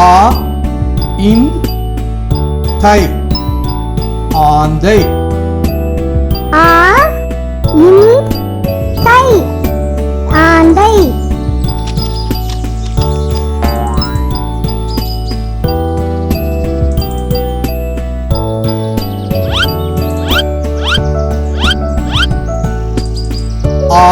ஆ இன் தை ஆந்தை. ஆ இன் தை ஆந்தை. ஆ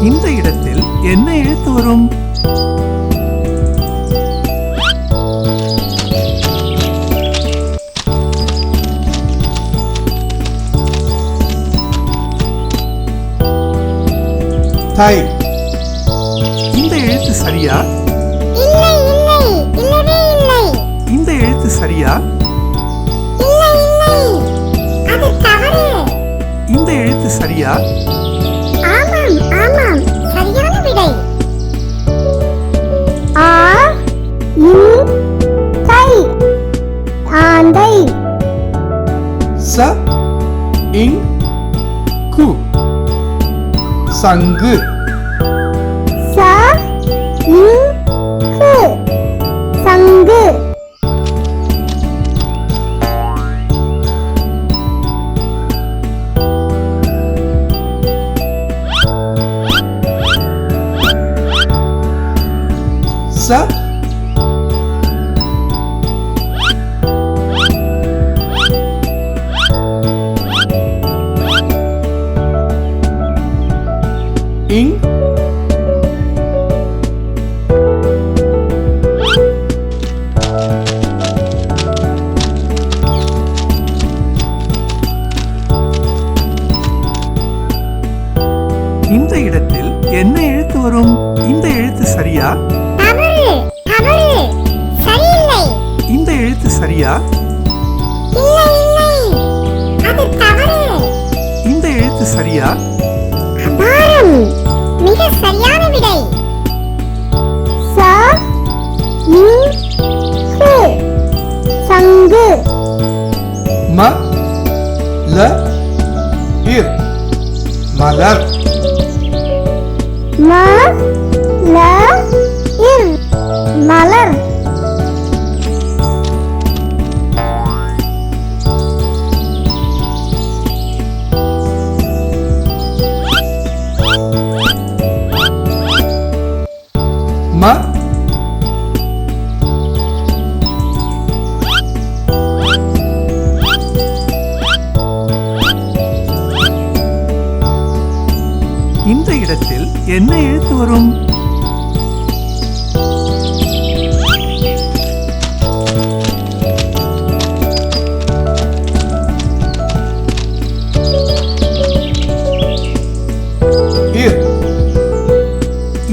இந்த இடத்தில் என்ன எழுத்து வரும்? தை. இந்த எழுத்து சரியா? இல்லை இல்லை, இல்லவே இல்லை. இந்த எழுத்து சரியா? இல்லை இல்லை, அது தவறு. இந்த எழுத்து சரியா? ஆமாம் ஆமாம், சரியான விடை. ஆ இன் தை ஆந்தை. ச இங் கு சங்கு. ச இன் கு சங்கு. ச இங் இந்த இடத்தில் என்ன எழுத்து வரும்? இந்த எழுத்து சரியா? தவறு தவறு, சரியில்லை. இந்த எழுத்து சரியா? இல்லை இல்லை, அது தவறு. இந்த எழுத்து சரியா? அபாரம், மிக சரியான விடை. ச இன் கு சங்கு. ம ல இர் மலர். ம ல இர் மலர். ம இந்த இடத்தில் என்ன எழுத்து வரும்? இர்.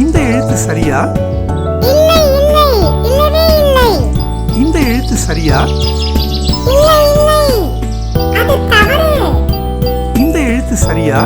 இந்த எழுத்து சரியா? இல்லை இல்லை, இல்லவே இல்லை. இந்த எழுத்து சரியா? இல்லை இல்லை, அது தவறு. இந்த எழுத்து சரியா?